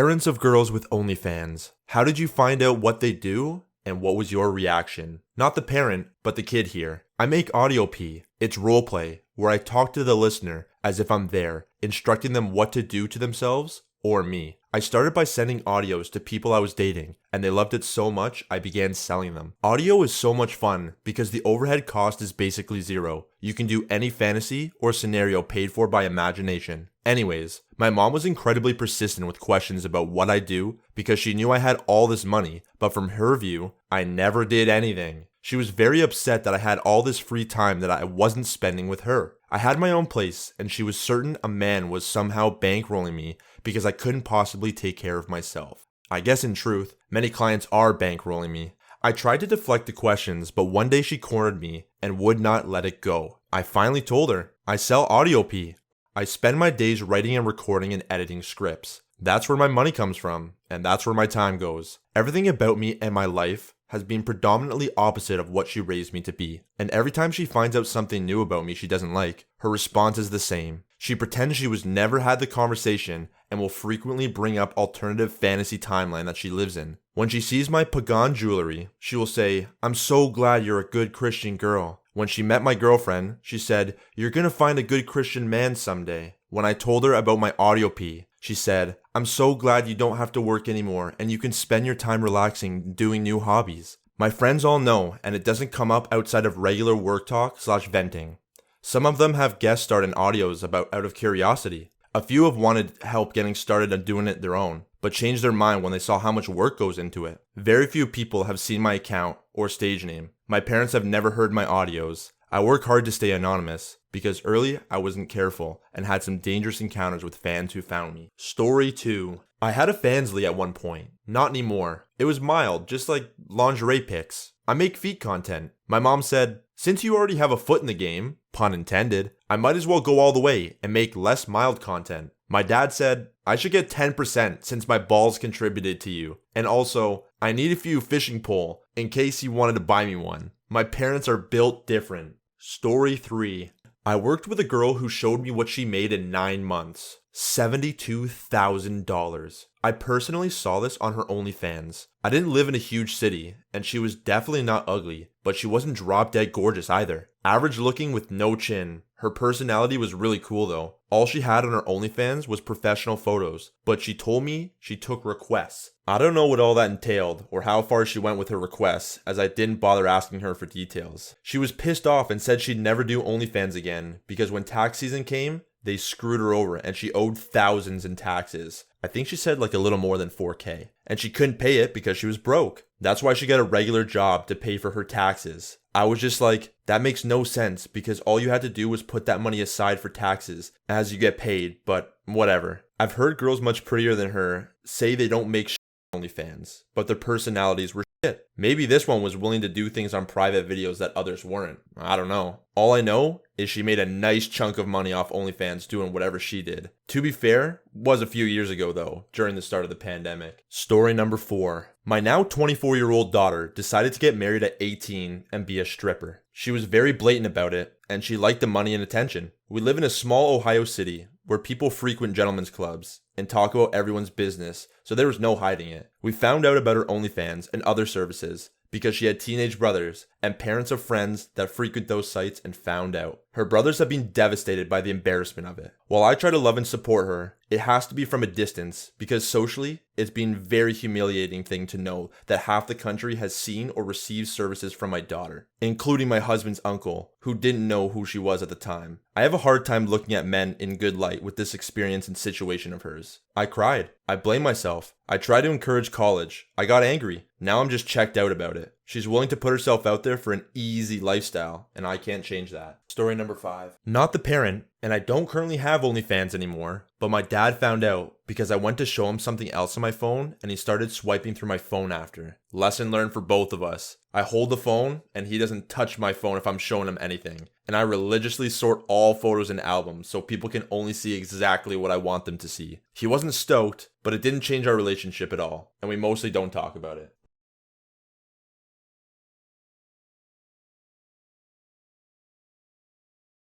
Parents of girls with OnlyFans. How did you find out what they do? And what was your reaction? Not the parent, but the kid here. I make audio P. It's roleplay, where I talk to the listener as if I'm there, instructing them what to do to themselves or me. I started by sending audios to people I was dating, and they loved it so much I began selling them. Audio is so much fun because the overhead cost is basically zero. You can do any fantasy or scenario paid for by imagination. Anyways, my mom was incredibly persistent with questions about what I do because she knew I had all this money, but from her view, I never did anything. She was very upset that I had all this free time that I wasn't spending with her. I had my own place, and she was certain a man was somehow bankrolling me because I couldn't possibly take care of myself. I guess in truth, many clients are bankrolling me. I tried to deflect the questions, but one day she cornered me and would not let it go. I finally told her, I sell audio P. I spend my days writing and recording and editing scripts. That's where my money comes from, and that's where my time goes. Everything about me and my life has been predominantly opposite of what she raised me to be. And every time she finds out something new about me she doesn't like, her response is the same. She pretends she was never had the conversation and will frequently bring up alternative fantasy timeline that she lives in. When she sees my pagan jewelry, she will say, "I'm so glad you're a good Christian girl." When she met my girlfriend, she said, "You're gonna find a good Christian man someday." When I told her about my audio P, she said, "I'm so glad you don't have to work anymore and you can spend your time relaxing doing new hobbies." My friends all know, and it doesn't come up outside of regular work talk / venting. Some of them have guest starred in audios about out of curiosity. A few have wanted help getting started on doing it their own, but changed their mind when they saw how much work goes into it. Very few people have seen my account or stage name. My parents have never heard my audios. I work hard to stay anonymous, because early I wasn't careful and had some dangerous encounters with fans who found me. Story 2. I had a fansly at one point. Not anymore. It was mild, just like lingerie pics. I make feet content. My mom said, "Since you already have a foot in the game," pun intended, "I might as well go all the way and make less mild content." My dad said, "I should get 10% since my balls contributed to you. And also, I need a few fishing pole in case you wanted to buy me one." My parents are built different. Story 3. I worked with a girl who showed me what she made in 9 months. $72,000. I personally saw this on her OnlyFans. I didn't live in a huge city, and she was definitely not ugly, but she wasn't drop dead gorgeous either. Average looking with no chin. Her personality was really cool though. All she had on her OnlyFans was professional photos, but she told me she took requests. I don't know what all that entailed or how far she went with her requests, as I didn't bother asking her for details. She was pissed off and said she'd never do OnlyFans again because when tax season came, they screwed her over and she owed thousands in taxes. I think she said like a little more than 4K. And she couldn't pay it because she was broke. That's why she got a regular job to pay for her taxes. I was just like, that makes no sense because all you had to do was put that money aside for taxes as you get paid, but whatever. I've heard girls much prettier than her say they don't make OnlyFans, but their personalities were shit. Maybe this one was willing to do things on private videos that others weren't. I don't know. All I know is she made a nice chunk of money off OnlyFans doing whatever she did. To be fair, was a few years ago though, during the start of the pandemic. Story number 4. My now 24-year-old daughter decided to get married at 18 and be a stripper. She was very blatant about it, and she liked the money and attention. We live in a small Ohio city where people frequent gentlemen's clubs and talk about everyone's business, so there was no hiding it. We found out about her OnlyFans and other services because she had teenage brothers and parents of friends that frequent those sites and found out. Her brothers have been devastated by the embarrassment of it. While I try to love and support her, it has to be from a distance because socially, it's been a very humiliating thing to know that half the country has seen or received services from my daughter, including my husband's uncle, who didn't know who she was at the time. I have a hard time looking at men in good light with this experience and situation of hers. I cried. I blame myself. I tried to encourage college. I got angry. Now I'm just checked out about it. She's willing to put herself out there for an easy lifestyle, and I can't change that. Story number 5. Not the parent, and I don't currently have OnlyFans anymore, but my dad found out because I went to show him something else on my phone, and he started swiping through my phone after. Lesson learned for both of us. I hold the phone, and he doesn't touch my phone if I'm showing him anything. And I religiously sort all photos and albums so people can only see exactly what I want them to see. He wasn't stoked, but it didn't change our relationship at all, and we mostly don't talk about it.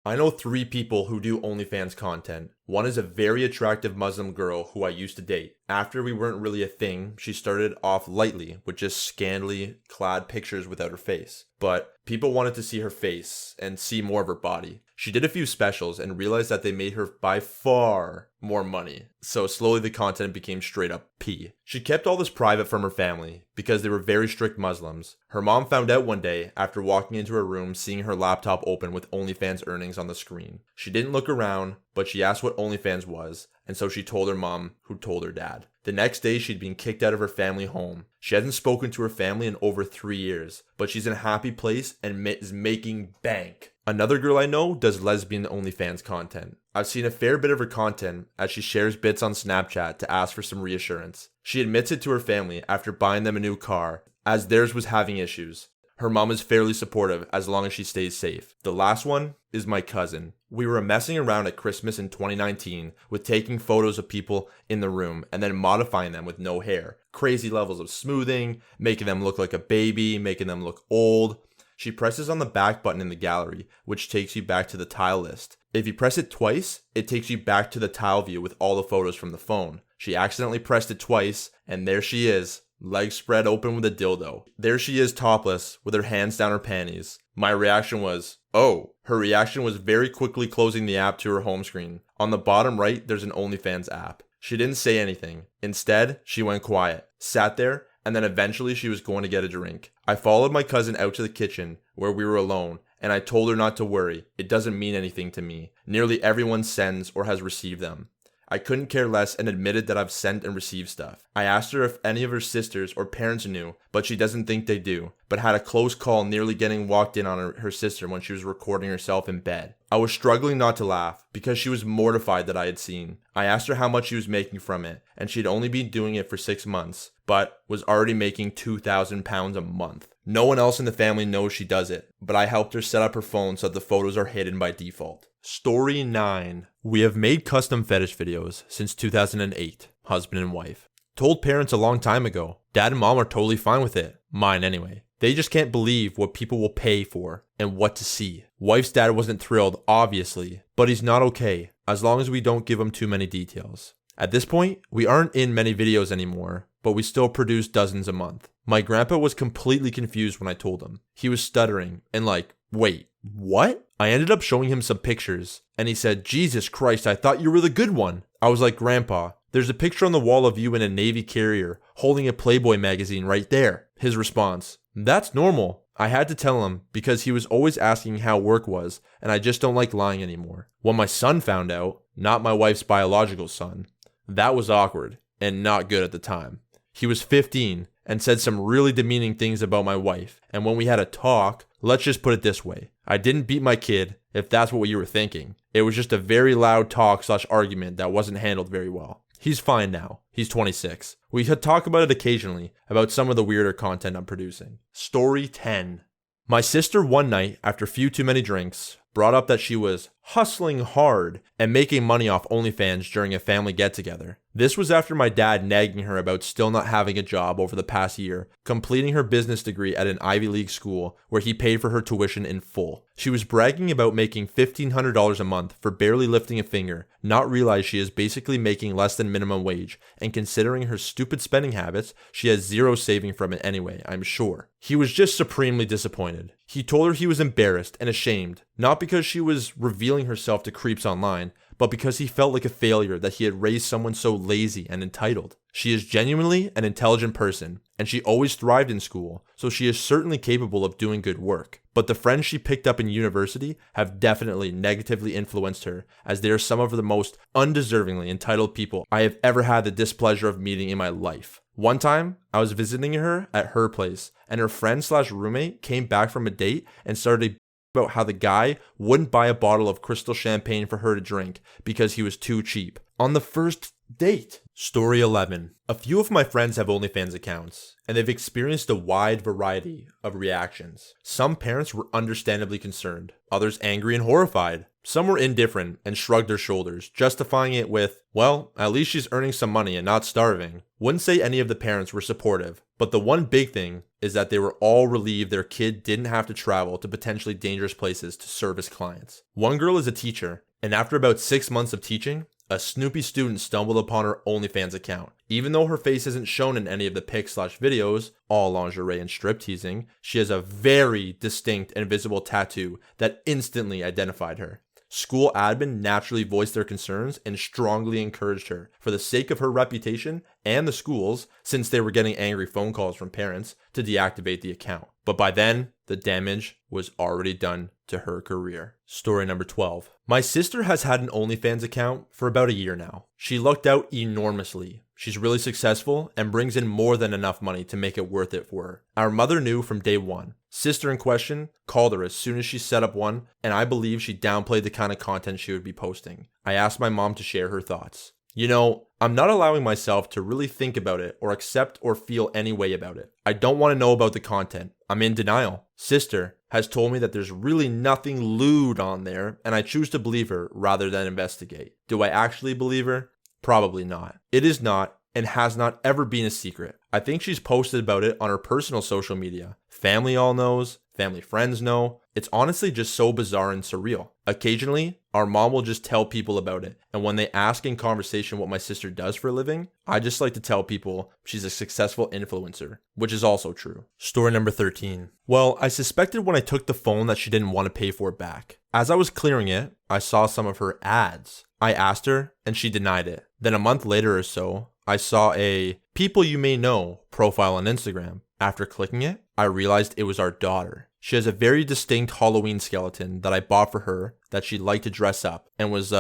I know 3 people who do OnlyFans content. One is a very attractive Muslim girl who I used to date. After we weren't really a thing, she started off lightly with just scantily clad pictures without her face. But people wanted to see her face and see more of her body. She did a few specials and realized that they made her by far more money. So slowly the content became straight up pee. She kept all this private from her family because they were very strict Muslims. Her mom found out one day after walking into her room seeing her laptop open with OnlyFans earnings on the screen. She didn't look around, but she asked what OnlyFans was, and so she told her mom, who told her dad. The next day, she'd been kicked out of her family home. She hasn't spoken to her family in over 3 years, but she's in a happy place and is making bank. Another girl I know does lesbian OnlyFans content. I've seen a fair bit of her content as she shares bits on Snapchat to ask for some reassurance. She admits it to her family after buying them a new car, as theirs was having issues. Her mom is fairly supportive as long as she stays safe. The last one is my cousin. We were messing around at Christmas in 2019 with taking photos of people in the room and then modifying them with no hair. Crazy levels of smoothing, making them look like a baby, making them look old. She presses on the back button in the gallery, which takes you back to the tile list. If you press it twice, it takes you back to the tile view with all the photos from the phone. She accidentally pressed it twice, and there she is, legs spread open with a dildo. There she is topless, with her hands down her panties. My reaction was, oh. Her reaction was very quickly closing the app to her home screen. On the bottom right, there's an OnlyFans app. She didn't say anything. Instead, she went quiet, sat there, and then eventually she was going to get a drink. I followed my cousin out to the kitchen, where we were alone, and I told her not to worry. It doesn't mean anything to me. Nearly everyone sends or has received them. I couldn't care less and admitted that I've sent and received stuff. I asked her if any of her sisters or parents knew, but she doesn't think they do, but had a close call nearly getting walked in on her sister when she was recording herself in bed. I was struggling not to laugh because she was mortified that I had seen. I asked her how much she was making from it, and she'd only been doing it for 6 months, but was already making £2,000 a month. No one else in the family knows she does it, but I helped her set up her phone so that the photos are hidden by default. Story 9. We have made custom fetish videos since 2008, husband and wife. Told parents a long time ago. Dad and mom are totally fine with it. Mine anyway. They just can't believe what people will pay for and what to see. Wife's dad wasn't thrilled, obviously, but he's not okay, as long as we don't give him too many details. At this point, we aren't in many videos anymore, but we still produce dozens a month. My grandpa was completely confused when I told him. He was stuttering and like, wait, what? I ended up showing him some pictures, and he said, Jesus Christ, I thought you were the good one. I was like, Grandpa, there's a picture on the wall of you in a Navy carrier, holding a Playboy magazine right there. His response, that's normal. I had to tell him because he was always asking how work was, and I just don't like lying anymore. When my son found out, not my wife's biological son, that was awkward and not good at the time. He was 15 and said some really demeaning things about my wife, and when we had a talk, let's just put it this way. I didn't beat my kid, if that's what you were thinking. It was just a very loud talk/argument that wasn't handled very well. He's fine now. He's 26. We could talk about it occasionally, about some of the weirder content I'm producing. Story 10. My sister one night, after a few too many drinks, brought up that she was hustling hard and making money off OnlyFans during a family get-together. This was after my dad nagging her about still not having a job over the past year, completing her business degree at an Ivy League school where he paid for her tuition in full. She was bragging about making $1,500 a month for barely lifting a finger, not realize she is basically making less than minimum wage, and considering her stupid spending habits, she has zero saving from it anyway, I'm sure. He was just supremely disappointed. He told her he was embarrassed and ashamed, not because she was revealing herself to creeps online, but because he felt like a failure that he had raised someone so lazy and entitled. She is genuinely an intelligent person, and she always thrived in school, so she is certainly capable of doing good work. But the friends she picked up in university have definitely negatively influenced her, as they are some of the most undeservingly entitled people I have ever had the displeasure of meeting in my life. One time, I was visiting her at her place, and her friend/roommate came back from a date and started about how the guy wouldn't buy a bottle of crystal champagne for her to drink because he was too cheap. On the first date. Story 11. A few of my friends have OnlyFans accounts, and they've experienced a wide variety of reactions. Some parents were understandably concerned, others angry and horrified. Some were indifferent and shrugged their shoulders, justifying it with, well, at least she's earning some money and not starving. Wouldn't say any of the parents were supportive, but the one big thing is that they were all relieved their kid didn't have to travel to potentially dangerous places to service clients. One girl is a teacher, and after about 6 months of teaching, a Snoopy student stumbled upon her OnlyFans account. Even though her face isn't shown in any of the pics/videos, all lingerie and strip teasing, she has a very distinct and visible tattoo that instantly identified her. School admin naturally voiced their concerns and strongly encouraged her, for the sake of her reputation and the school's, since they were getting angry phone calls from parents, to deactivate the account. But by then, the damage was already done to her career. Story number 12. My sister has had an OnlyFans account for about a year now. She lucked out enormously. She's really successful and brings in more than enough money to make it worth it for her. Our mother knew from day one. Sister in question called her as soon as she set up one, and I believe she downplayed the kind of content she would be posting. I asked my mom to share her thoughts. You know, I'm not allowing myself to really think about it or accept or feel any way about it. I don't want to know about the content. I'm in denial. Sister has told me that there's really nothing lewd on there, and I choose to believe her rather than investigate. Do I actually believe her? Probably not. It is not and has not ever been a secret. I think she's posted about it on her personal social media. Family all knows, family friends know. It's honestly just so bizarre and surreal. Occasionally, our mom will just tell people about it, and when they ask in conversation what my sister does for a living, I just like to tell people she's a successful influencer, which is also true. Story number 13. Well, I suspected when I took the phone that she didn't want to pay for it back. As I was clearing it, I saw some of her ads. I asked her, and she denied it. Then a month later or so, I saw a "people you may know" profile on Instagram. After clicking it, I realized it was our daughter. She has a very distinct Halloween skeleton that I bought for her that she liked to dress up and was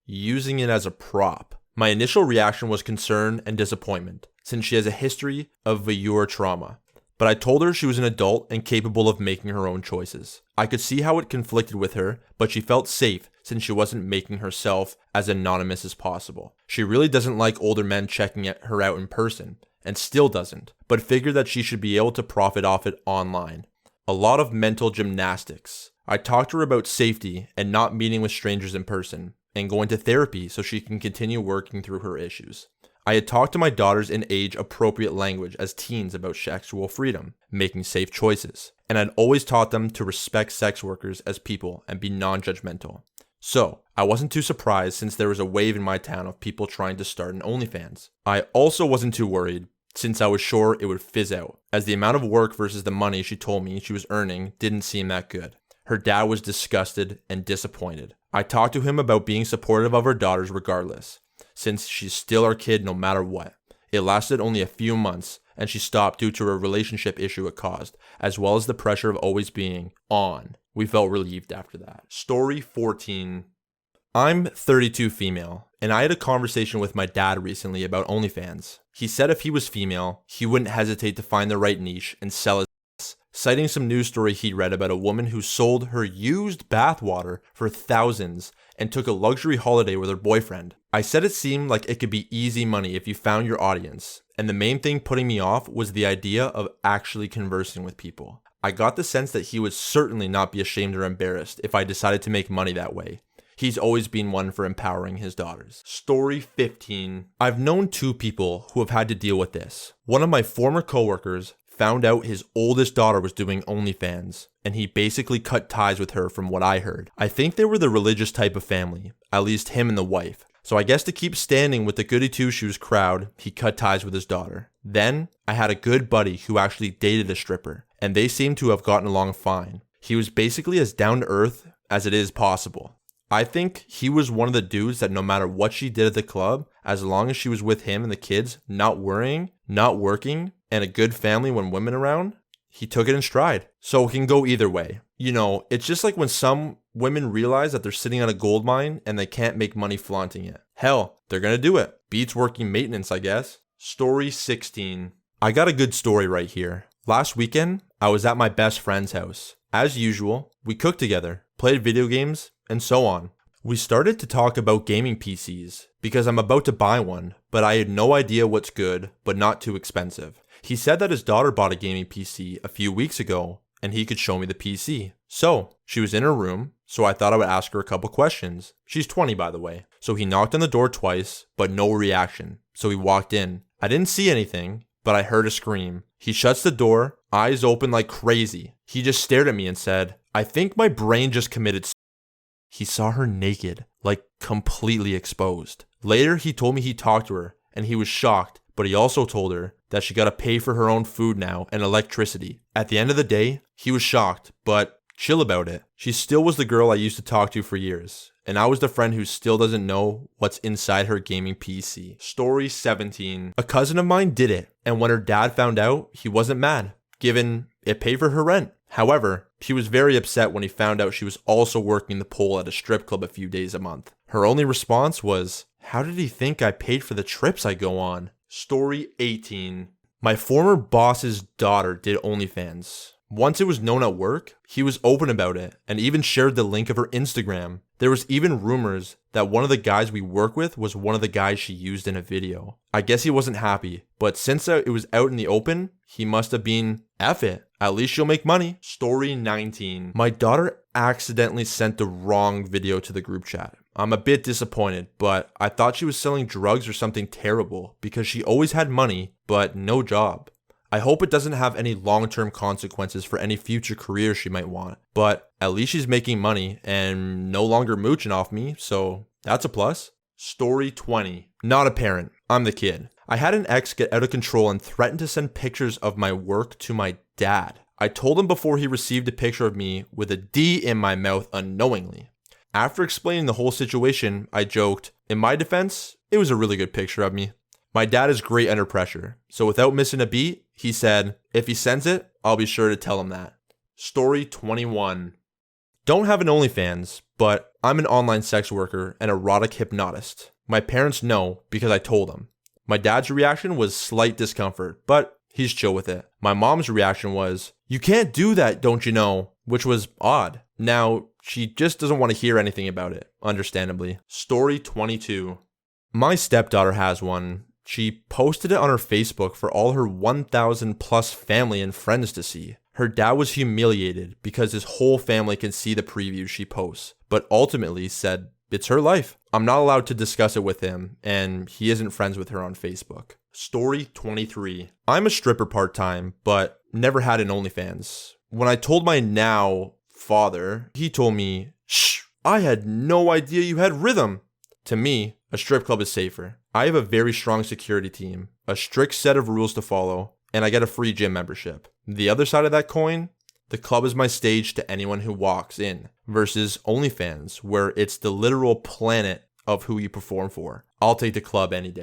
using it as a prop. My initial reaction was concern and disappointment, since she has a history of voyeur trauma. But I told her she was an adult and capable of making her own choices. I could see how it conflicted with her, but she felt safe since she wasn't making herself as anonymous as possible. She really doesn't like older men checking her out in person, and still doesn't, but figured that she should be able to profit off it online. A lot of mental gymnastics. I talked to her about safety and not meeting with strangers in person, and going to therapy so she can continue working through her issues. I had talked to my daughters in age-appropriate language as teens about sexual freedom, making safe choices, and I'd always taught them to respect sex workers as people and be non-judgmental. So, I wasn't too surprised since there was a wave in my town of people trying to start an OnlyFans. I also wasn't too worried since I was sure it would fizz out, as the amount of work versus the money she told me she was earning didn't seem that good. Her dad was disgusted and disappointed. I talked to him about being supportive of our daughters regardless, since she's still our kid no matter what. It lasted only a few months, and she stopped due to a relationship issue it caused, as well as the pressure of always being on. We felt relieved after that. Story 14. I'm 32 female, and I had a conversation with my dad recently about OnlyFans. He said if he was female, he wouldn't hesitate to find the right niche and sell his ass, citing some news story he read about a woman who sold her used bathwater for thousands and took a luxury holiday with her boyfriend. I said it seemed like it could be easy money if you found your audience, and the main thing putting me off was the idea of actually conversing with people. I got the sense that he would certainly not be ashamed or embarrassed if I decided to make money that way. He's always been one for empowering his daughters. Story 15. I've known two people who have had to deal with this. One of my former coworkers found out his oldest daughter was doing OnlyFans, and he basically cut ties with her from what I heard. I think they were the religious type of family, at least him and the wife. So I guess to keep standing with the goody two-shoes crowd, he cut ties with his daughter. Then, I had a good buddy who actually dated a stripper, and they seemed to have gotten along fine. He was basically as down to earth as it is possible. I think he was one of the dudes that no matter what she did at the club, as long as she was with him and the kids, not worrying, not working, and a good family when women around, he took it in stride. So it can go either way. You know, it's just like when some women realize that they're sitting on a gold mine and they can't make money flaunting it. Hell, they're gonna do it. Beats working maintenance, I guess. Story 16. I got a good story right here. Last weekend, I was at my best friend's house. As usual, we cooked together, played video games, and so on. We started to talk about gaming PCs, because I'm about to buy one, but I had no idea what's good, but not too expensive. He said that his daughter bought a gaming PC a few weeks ago, and he could show me the PC. So, she was in her room, so I thought I would ask her a couple questions. She's 20, by the way. So he knocked on the door twice, but no reaction. So he walked in. I didn't see anything, but I heard a scream. He shuts the door, eyes open like crazy. He just stared at me and said, "I think my brain just committed suicide." He saw her naked, like completely exposed. Later, he told me he talked to her and he was shocked, but he also told her that she gotta pay for her own food now and electricity. At the end of the day, he was shocked, but chill about it. She still was the girl I used to talk to for years, and I was the friend who still doesn't know what's inside her gaming PC. Story 17. A cousin of mine did it, and when her dad found out, he wasn't mad, given it paid for her rent. However, he was very upset when he found out she was also working the pole at a strip club a few days a month. Her only response was, "How did he think I paid for the trips I go on?" Story 18. My former boss's daughter did OnlyFans. Once it was known at work, he was open about it and even shared the link of her Instagram. There was even rumors that one of the guys we work with was one of the guys she used in a video. I guess he wasn't happy, but since it was out in the open, he must have been, F it, at least she'll make money. Story 19. My daughter accidentally sent the wrong video to the group chat. I'm a bit disappointed, but I thought she was selling drugs or something terrible because she always had money, but no job. I hope it doesn't have any long-term consequences for any future career she might want, but at least she's making money and no longer mooching off me, so that's a plus. Story 20. Not a parent, I'm the kid. I had an ex get out of control and threatened to send pictures of my work to my dad. I told him before he received a picture of me with a D in my mouth unknowingly. After explaining the whole situation, I joked, in my defense, it was a really good picture of me. My dad is great under pressure, so without missing a beat, he said, if he sends it, I'll be sure to tell him that. Story 21. Don't have an OnlyFans, but I'm an online sex worker and erotic hypnotist. My parents know because I told them. My dad's reaction was slight discomfort, but he's chill with it. My mom's reaction was, "You can't do that, don't you know?" Which was odd. Now, she just doesn't want to hear anything about it, understandably. Story 22. My stepdaughter has one. She posted it on her Facebook for all her 1,000 plus family and friends to see. Her dad was humiliated because his whole family can see the previews she posts, but ultimately said, it's her life. I'm not allowed to discuss it with him, and he isn't friends with her on Facebook. Story 23. I'm a stripper part-time, but never had an OnlyFans. When I told my now father, he told me, "Shh, I had no idea you had rhythm." To me, a strip club is safer. I have a very strong security team, a strict set of rules to follow, and I get a free gym membership. The other side of that coin, the club is my stage to anyone who walks in, versus OnlyFans, where it's the literal planet of who you perform for. I'll take the club any day.